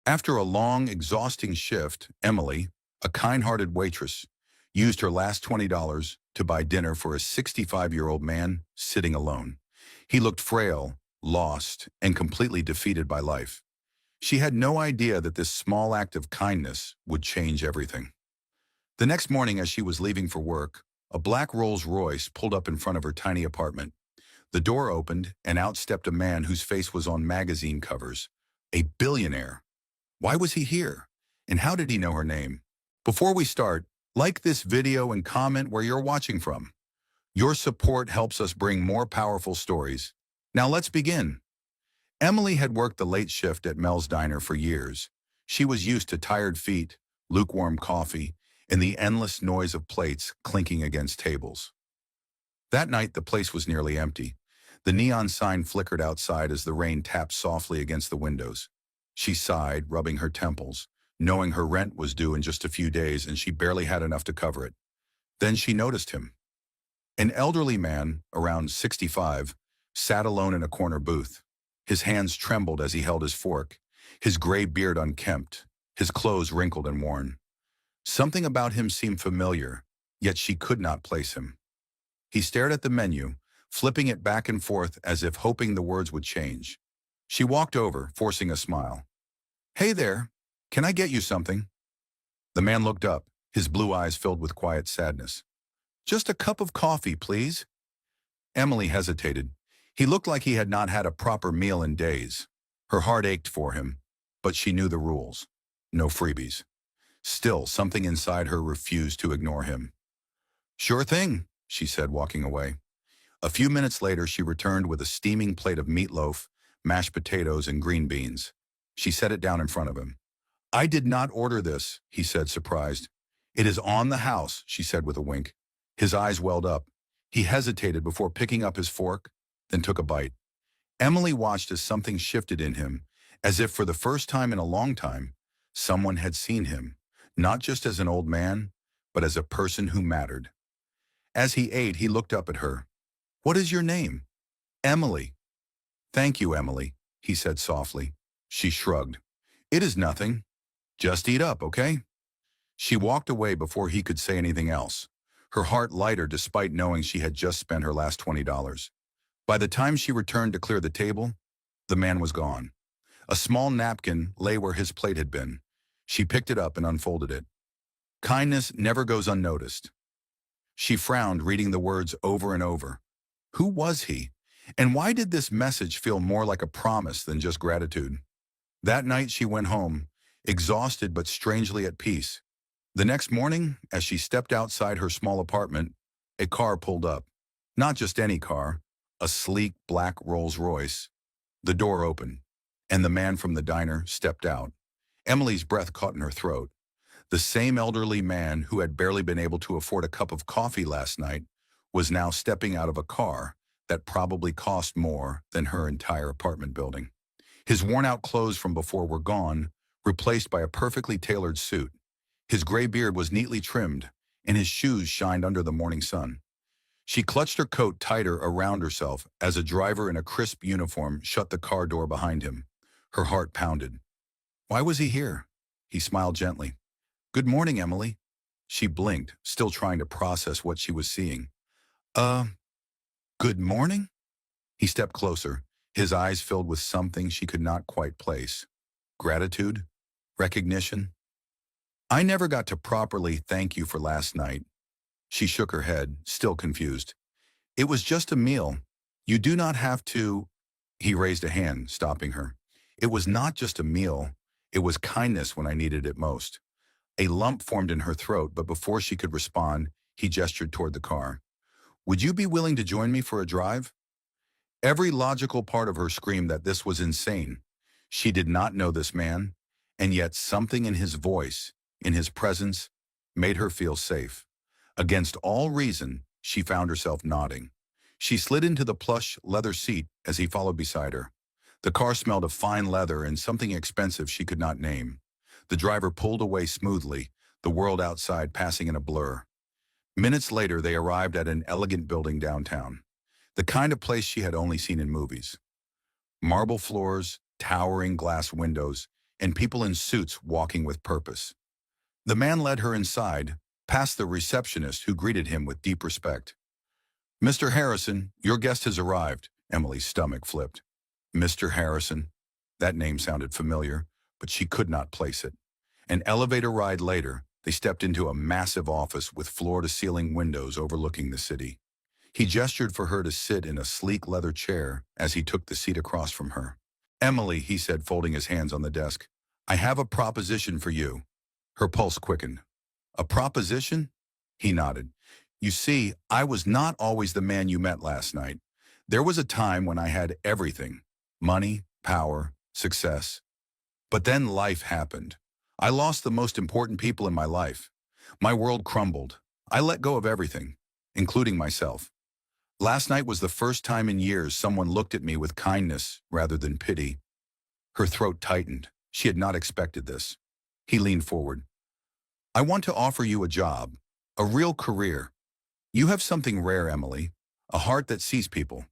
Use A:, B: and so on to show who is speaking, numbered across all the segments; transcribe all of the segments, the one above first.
A: After a long, exhausting shift, Emily, a kind-hearted waitress, used her last $20 to buy dinner for a 65-year-old man sitting alone. He looked frail, lost, and completely defeated by life. She had no idea that this small act of kindness would change everything. The next morning, as she was leaving for work, a black Rolls-Royce pulled up in front of her tiny apartment. The door opened, and out stepped a man whose face was on magazine covers. A billionaire. Why was he here? And how did he know her name? Before we start, like this video and comment where you're watching from. Your support helps us bring more powerful stories. Now let's begin. Emily had worked the late shift at Mel's Diner for years. She was used to tired feet, lukewarm coffee, and the endless noise of plates clinking against tables. That night, the place was nearly empty. The neon sign flickered outside as the rain tapped softly against the windows. She sighed, rubbing her temples, knowing her rent was due in just a few days and she barely had enough to cover it. Then she noticed him. An elderly man, around 65, sat alone in a corner booth. His hands trembled as he held his fork, his gray beard unkempt, his clothes wrinkled and worn. Something about him seemed familiar, yet she could not place him. He stared at the menu, flipping it back and forth as if hoping the words would change. She walked over, forcing a smile. "Hey there, can I get you something?" The man looked up, his blue eyes filled with quiet sadness. "Just a cup of coffee, please." Emily hesitated. He looked like he had not had a proper meal in days. Her heart ached for him, but she knew the rules. No freebies. Still, something inside her refused to ignore him. "Sure thing," she said, walking away. A few minutes later, she returned with a steaming plate of meatloaf, mashed potatoes, and green beans. She set it down in front of him. "I did not order this," he said, surprised. "It is on the house," she said with a wink. His eyes welled up. He hesitated before picking up his fork, then took a bite. Emily watched as something shifted in him, as if for the first time in a long time, someone had seen him, not just as an old man, but as a person who mattered. As he ate, he looked up at her. "What is your name?" "Emily." "Thank you, Emily," he said softly. She shrugged. "It is nothing. Just eat up, okay?" She walked away before he could say anything else, her heart lighter despite knowing she had just spent her last $20. By the time she returned to clear the table, the man was gone. A small napkin lay where his plate had been. She picked it up and unfolded it. Kindness never goes unnoticed. She frowned, reading the words over and over. Who was he? And why did this message feel more like a promise than just gratitude? That night she went home, exhausted but strangely at peace. The next morning, as she stepped outside her small apartment, a car pulled up. Not just any car, a sleek black Rolls-Royce. The door opened, and the man from the diner stepped out. Emily's breath caught in her throat. The same elderly man who had barely been able to afford a cup of coffee last night was now stepping out of a car that probably cost more than her entire apartment building. His worn-out clothes from before were gone, replaced by a perfectly tailored suit. His gray beard was neatly trimmed, and his shoes shined under the morning sun. She clutched her coat tighter around herself as a driver in a crisp uniform shut the car door behind him. Her heart pounded. Why was he here? He smiled gently. "Good morning, Emily." She blinked, still trying to process what she was seeing. Good morning?" He stepped closer, his eyes filled with something she could not quite place. Gratitude? Recognition? "I never got to properly thank you for last night." She shook her head, still confused. "It was just a meal. You do not have to—" He raised a hand, stopping her. "It was not just a meal. It was kindness when I needed it most." A lump formed in her throat, but before she could respond, he gestured toward the car. "Would you be willing to join me for a drive?" Every logical part of her screamed that this was insane. She did not know this man, and yet something in his voice, in his presence, made her feel safe. Against all reason, she found herself nodding. She slid into the plush leather seat as he followed beside her. The car smelled of fine leather and something expensive she could not name. The driver pulled away smoothly, the world outside passing in a blur. Minutes later, they arrived at an elegant building downtown, the kind of place she had only seen in movies. Marble floors, towering glass windows, and people in suits walking with purpose. The man led her inside, past the receptionist who greeted him with deep respect. "Mr. Harrison, your guest has arrived." Emily's stomach flipped. Mr. Harrison? That name sounded familiar, but she could not place it. An elevator ride later, they stepped into a massive office with floor-to-ceiling windows overlooking the city. He gestured for her to sit in a sleek leather chair as he took the seat across from her. "Emily," he said, folding his hands on the desk, "I have a proposition for you." Her pulse quickened. "A proposition?" He nodded. "You see, I was not always the man you met last night. There was a time when I had everything: money, power, success. But then life happened. I lost the most important people in my life. My world crumbled. I let go of everything, including myself. Last night was the first time in years someone looked at me with kindness rather than pity." Her throat tightened. She had not expected this. He leaned forward. "I want to offer you a job, a real career. You have something rare, Emily, a heart that sees people.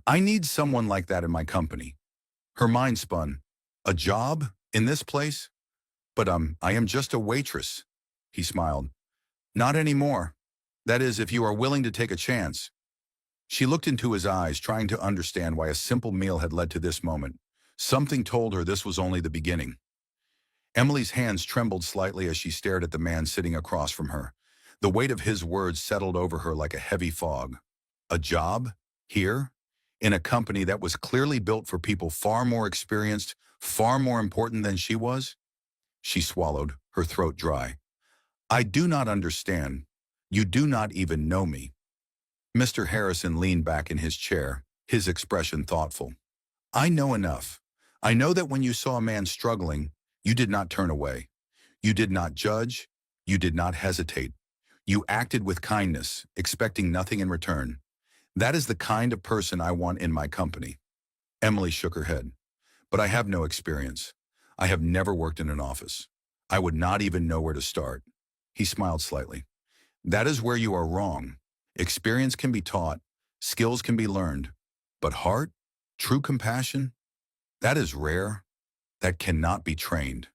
A: I need someone like that in my company." Her mind spun. "A job? In this place? But I am just a waitress." He smiled. "Not anymore. That is, if you are willing to take a chance." She looked into his eyes, trying to understand why a simple meal had led to this moment. Something told her this was only the beginning. Emily's hands trembled slightly as she stared at the man sitting across from her. The weight of his words settled over her like a heavy fog. A job? Here? In a company that was clearly built for people far more experienced, far more important than she was? She swallowed, her throat dry. "I do not understand. You do not even know me." Mr. Harrison leaned back in his chair, his expression thoughtful. "I know enough. I know that when you saw a man struggling, you did not turn away. You did not judge. You did not hesitate. You acted with kindness, expecting nothing in return. That is the kind of person I want in my company." Emily shook her head. "But I have no experience. I have never worked in an office. I would not even know where to start." He smiled slightly. "That is where you are wrong. Experience can be taught, skills can be learned, but heart, true compassion, that is rare. That cannot be trained.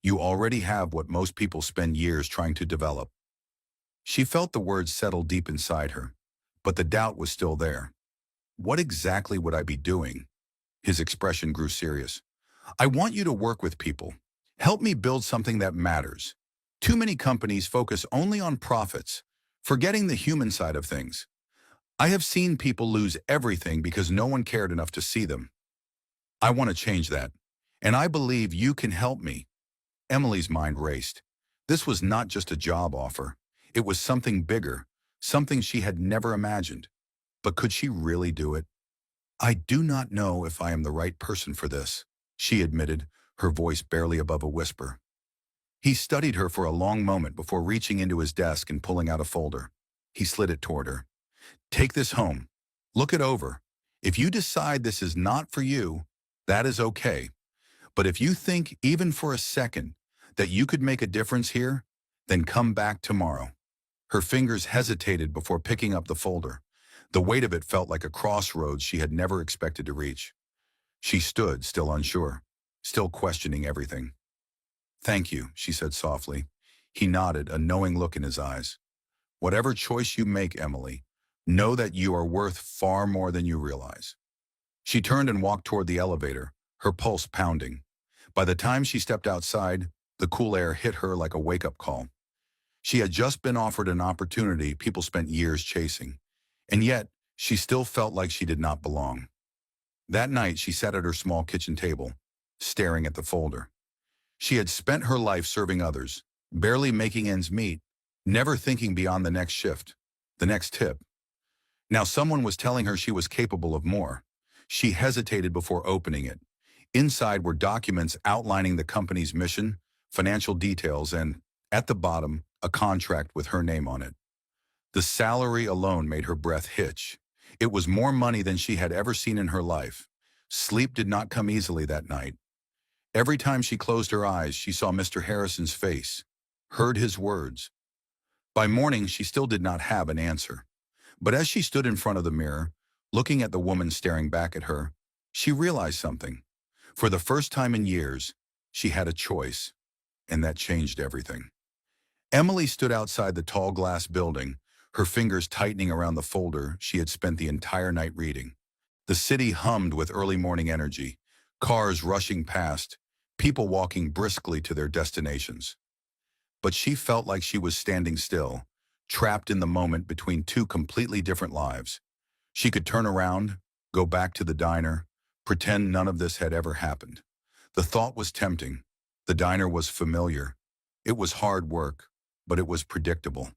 A: You already have what most people spend years trying to develop." She felt the words settle deep inside her, but the doubt was still there. "What exactly would I be doing?" His expression grew serious. "I want you to work with people. Help me build something that matters. Too many companies focus only on profits, forgetting the human side of things. I have seen people lose everything because no one cared enough to see them. I want to change that, and I believe you can help me." Emily's mind raced. This was not just a job offer. It was something bigger, something she had never imagined. But could she really do it? "I do not know if I am the right person for this," she admitted, her voice barely above a whisper. He studied her for a long moment before reaching into his desk and pulling out a folder. He slid it toward her. "Take this home. Look it over. If you decide this is not for you, that is okay. But if you think, even for a second, that you could make a difference here, then come back tomorrow." Her fingers hesitated before picking up the folder. The weight of it felt like a crossroads she had never expected to reach. She stood, still unsure, still questioning everything. "Thank you," she said softly. He nodded, a knowing look in his eyes. "Whatever choice you make, Emily, know that you are worth far more than you realize." She turned and walked toward the elevator, her pulse pounding. By the time she stepped outside, the cool air hit her like a wake-up call. She had just been offered an opportunity people spent years chasing, and yet she still felt like she did not belong. That night, she sat at her small kitchen table, staring at the folder. She had spent her life serving others, barely making ends meet, never thinking beyond the next shift, the next tip. Now someone was telling her she was capable of more. She hesitated before opening it. Inside were documents outlining the company's mission, financial details, and, at the bottom, a contract with her name on it. The salary alone made her breath hitch. It was more money than she had ever seen in her life. Sleep did not come easily that night. Every time she closed her eyes, she saw Mr. Harrison's face, heard his words. By morning, she still did not have an answer. But as she stood in front of the mirror, looking at the woman staring back at her, she realized something. For the first time in years, She had a choice, and that changed everything. Emily stood outside the tall glass building, her fingers tightening around the folder she had spent the entire night reading. The city hummed with early morning energy, cars rushing past, people walking briskly to their destinations. But she felt like she was standing still, trapped in the moment between two completely different lives. She could turn around, go back to the diner, pretend none of this had ever happened. The thought was tempting. The diner was familiar. It was hard work, but it was predictable.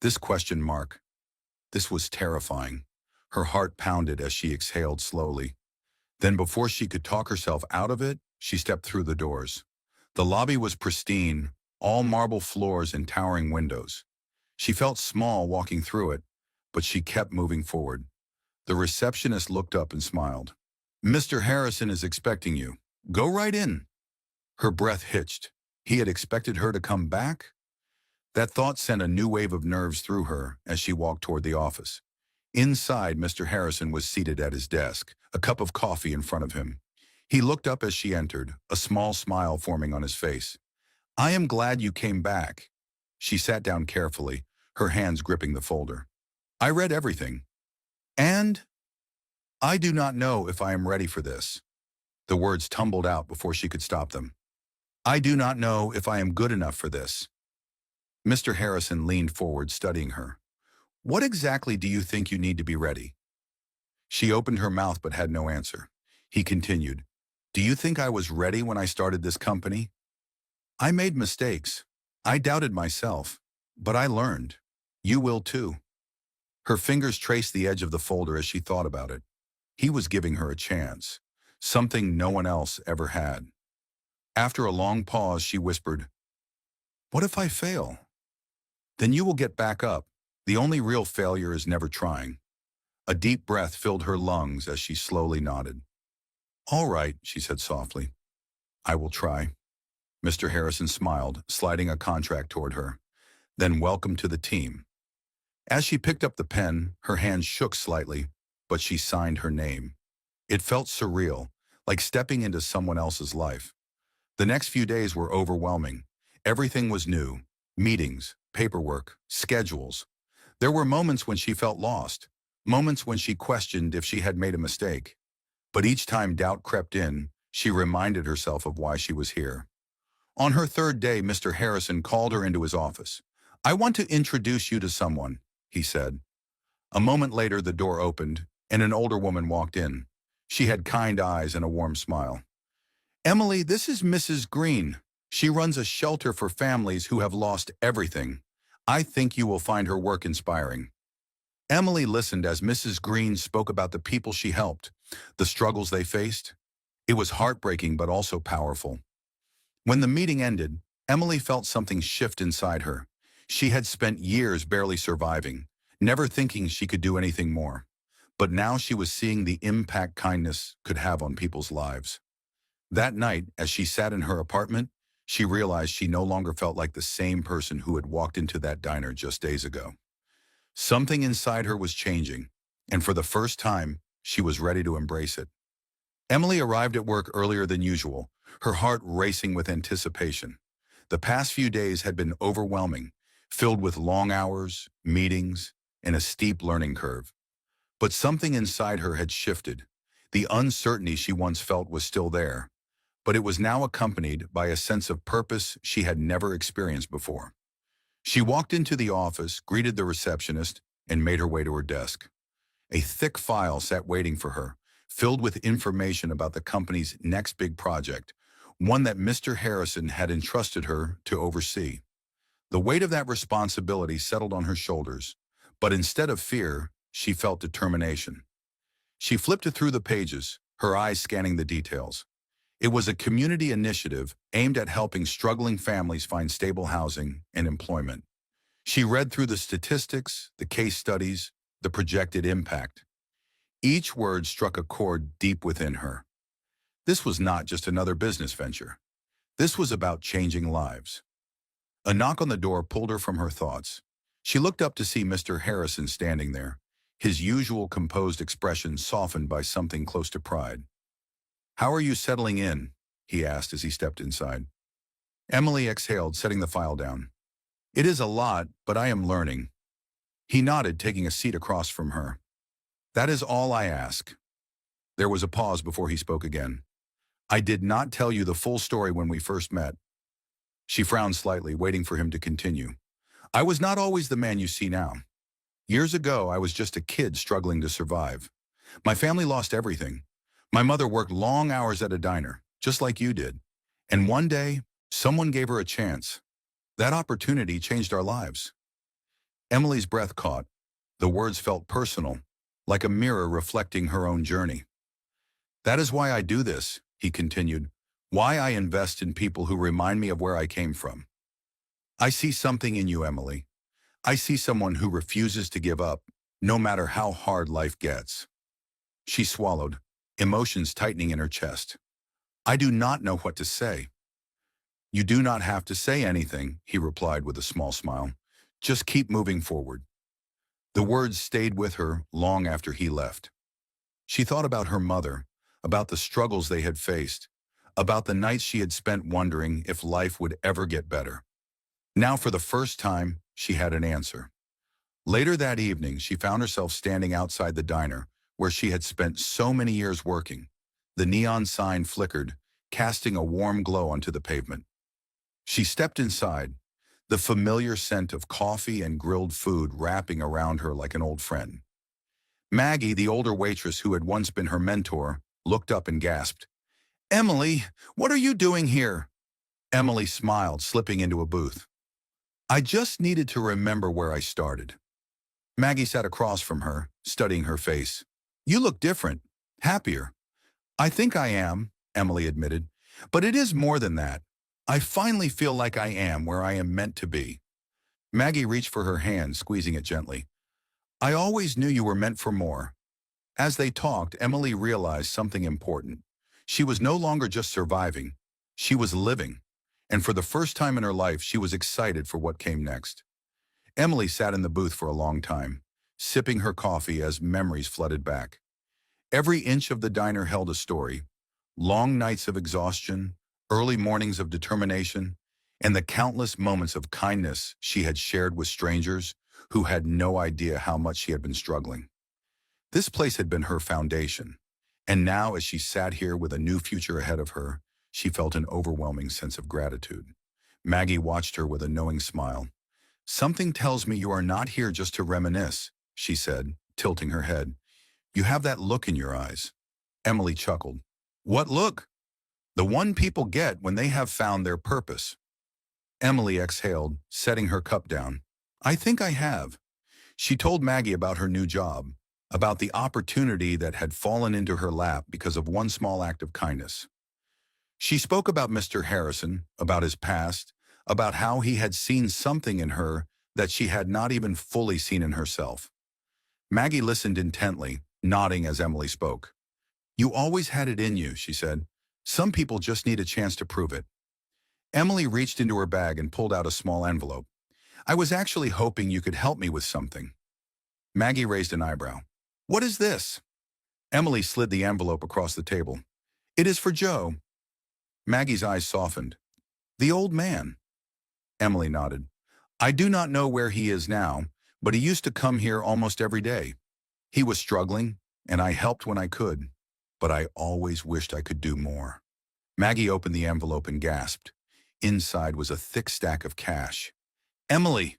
A: This question mark. This was terrifying. Her heart pounded as she exhaled slowly. Then before she could talk herself out of it, she stepped through the doors. The lobby was pristine, all marble floors and towering windows. She felt small walking through it, but she kept moving forward. The receptionist looked up and smiled. "Mr. Harrison is expecting you. Go right in." Her breath hitched. He had expected her to come back? That thought sent a new wave of nerves through her as she walked toward the office. Inside, Mr. Harrison was seated at his desk, a cup of coffee in front of him. He looked up as she entered, a small smile forming on his face. "I am glad you came back." She sat down carefully, her hands gripping the folder. "I read everything. And I do not know if I am ready for this." The words tumbled out before she could stop them. "I do not know if I am good enough for this." Mr. Harrison leaned forward, studying her. "What exactly do you think you need to be ready?" She opened her mouth but had no answer. He continued, "Do you think I was ready when I started this company? I made mistakes. I doubted myself. But I learned. You will too." Her fingers traced the edge of the folder as she thought about it. He was giving her a chance, something no one else ever had. After a long pause, she whispered, "What if I fail?" "Then you will get back up. The only real failure is never trying." A deep breath filled her lungs as she slowly nodded. "All right," she said softly. "I will try." Mr. Harrison smiled, sliding a contract toward her. "Then welcome to the team." As she picked up the pen, her hand shook slightly, but she signed her name. It felt surreal, like stepping into someone else's life. The next few days were overwhelming. Everything was new. Meetings, paperwork, schedules. There were moments when she felt lost, moments when she questioned if she had made a mistake. But each time doubt crept in, she reminded herself of why she was here. On her third day, Mr. Harrison called her into his office. "I want to introduce you to someone," he said. A moment later, the door opened, and an older woman walked in. She had kind eyes and a warm smile. "Emily, this is Mrs. Green. She runs a shelter for families who have lost everything. I think you will find her work inspiring." Emily listened as Mrs. Green spoke about the people she helped, the struggles they faced. It was heartbreaking but also powerful. When the meeting ended, Emily felt something shift inside her. She had spent years barely surviving, never thinking she could do anything more. But now she was seeing the impact kindness could have on people's lives. That night, as she sat in her apartment, she realized she no longer felt like the same person who had walked into that diner just days ago. Something inside her was changing, and for the first time, she was ready to embrace it. Emily arrived at work earlier than usual, her heart racing with anticipation. The past few days had been overwhelming, filled with long hours, meetings, and a steep learning curve. But something inside her had shifted. The uncertainty she once felt was still there, but it was now accompanied by a sense of purpose she had never experienced before. She walked into the office, greeted the receptionist, and made her way to her desk. A thick file sat waiting for her, filled with information about the company's next big project, one that Mr. Harrison had entrusted her to oversee. The weight of that responsibility settled on her shoulders, but instead of fear, she felt determination. She flipped through the pages, her eyes scanning the details. It was a community initiative aimed at helping struggling families find stable housing and employment. She read through the statistics, the case studies, the projected impact. Each word struck a chord deep within her. This was not just another business venture. This was about changing lives. A knock on the door pulled her from her thoughts. She looked up to see Mr. Harrison standing there, his usual composed expression softened by something close to pride. "How are you settling in?" he asked as he stepped inside. Emily exhaled, setting the file down. It is a lot, but I am learning. He nodded, taking a seat across from her. That is all I ask. There was a pause before he spoke again. I did not tell you the full story when we first met. She frowned slightly, waiting for him to continue. I was not always the man you see now. Years ago, I was just a kid struggling to survive. My family lost everything. My mother worked long hours at a diner, just like you did. And one day, someone gave her a chance. That opportunity changed our lives. Emily's breath caught. The words felt personal, like a mirror reflecting her own journey. That is why I do this, he continued. Why I invest in people who remind me of where I came from. I see something in you, Emily. I see someone who refuses to give up, no matter how hard life gets. She swallowed, emotions tightening in her chest. I do not know what to say. You do not have to say anything, he replied with a small smile. Just keep moving forward. The words stayed with her long after he left. She thought about her mother, about the struggles they had faced, about the nights she had spent wondering if life would ever get better. Now, for the first time, she had an answer. Later that evening, she found herself standing outside the diner, where she had spent so many years working. The neon sign flickered, casting a warm glow onto the pavement. She stepped inside, the familiar scent of coffee and grilled food wrapping around her like an old friend. Maggie, the older waitress who had once been her mentor, looked up and gasped, Emily, what are you doing here? Emily smiled, slipping into a booth. I just needed to remember where I started. Maggie sat across from her, studying her face. You look different, happier. I think I am, Emily admitted, but it is more than that. I finally feel like I am where I am meant to be. Maggie reached for her hand, squeezing it gently. I always knew you were meant for more. As they talked, Emily realized something important. She was no longer just surviving. She was living. And for the first time in her life, she was excited for what came next. Emily sat in the booth for a long time, sipping her coffee as memories flooded back. Every inch of the diner held a story. Long nights of exhaustion, early mornings of determination, and the countless moments of kindness she had shared with strangers who had no idea how much she had been struggling. This place had been her foundation, and now as she sat here with a new future ahead of her, she felt an overwhelming sense of gratitude. Maggie watched her with a knowing smile. Something tells me you are not here just to reminisce, she said, tilting her head. You have that look in your eyes. Emily chuckled. What look? The one people get when they have found their purpose. Emily exhaled, setting her cup down. I think I have. She told Maggie about her new job, about the opportunity that had fallen into her lap because of one small act of kindness. She spoke about Mr. Harrison, about his past, about how he had seen something in her that she had not even fully seen in herself. Maggie listened intently, nodding as Emily spoke. You always had it in you, she said. Some people just need a chance to prove it. Emily reached into her bag and pulled out a small envelope. I was actually hoping you could help me with something. Maggie raised an eyebrow. What is this? Emily slid the envelope across the table. It is for Joe. Maggie's eyes softened. The old man. Emily nodded. I do not know where he is now, but he used to come here almost every day. He was struggling, and I helped when I could, but I always wished I could do more. Maggie opened the envelope and gasped. Inside was a thick stack of cash. Emily!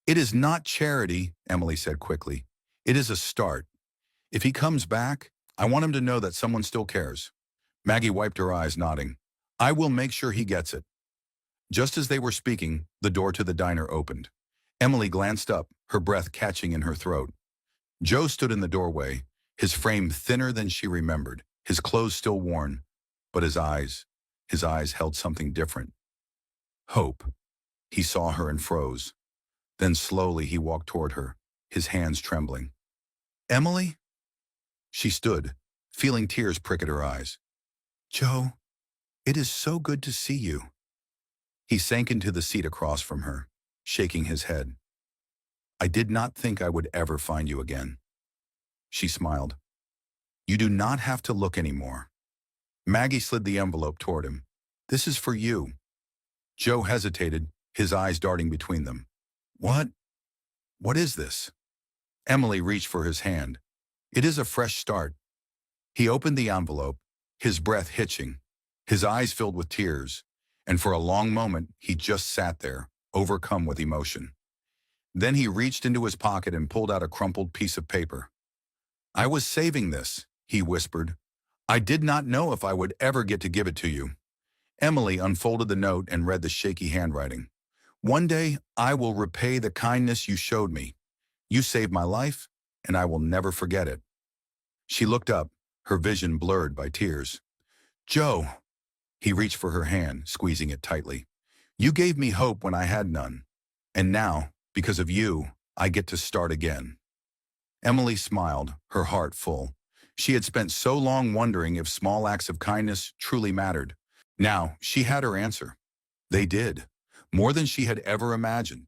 A: It is not charity, Emily said quickly. It is a start. If he comes back, I want him to know that someone still cares. Maggie wiped her eyes, nodding. I will make sure he gets it. Just as they were speaking, the door to the diner opened. Emily glanced up, her breath catching in her throat. Joe stood in the doorway, his frame thinner than she remembered, his clothes still worn, but his eyes held something different. Hope. He saw her and froze. Then slowly he walked toward her, his hands trembling. Emily? She stood, feeling tears prick at her eyes. Joe, it is so good to see you. He sank into the seat across from her, shaking his head. I did not think I would ever find you again. She smiled. You do not have to look anymore. Maggie slid the envelope toward him. "This is for you." Joe hesitated, his eyes darting between them. "What? What is this?" Emily reached for his hand. "It is a fresh start." He opened the envelope, his breath hitching, his eyes filled with tears, and for a long moment he just sat there, overcome with emotion. Then he reached into his pocket and pulled out a crumpled piece of paper. "I was saving this," he whispered. "I did not know if I would ever get to give it to you." Emily unfolded the note and read the shaky handwriting. "One day I will repay the kindness you showed me. You saved my life, and I will never forget it." She looked up, her vision blurred by tears. "Joe," he reached for her hand, squeezing it tightly. "You gave me hope when I had none. And now, because of you, I get to start again." Emily smiled, her heart full. She had spent so long wondering if small acts of kindness truly mattered. Now, she had her answer. They did, more than she had ever imagined.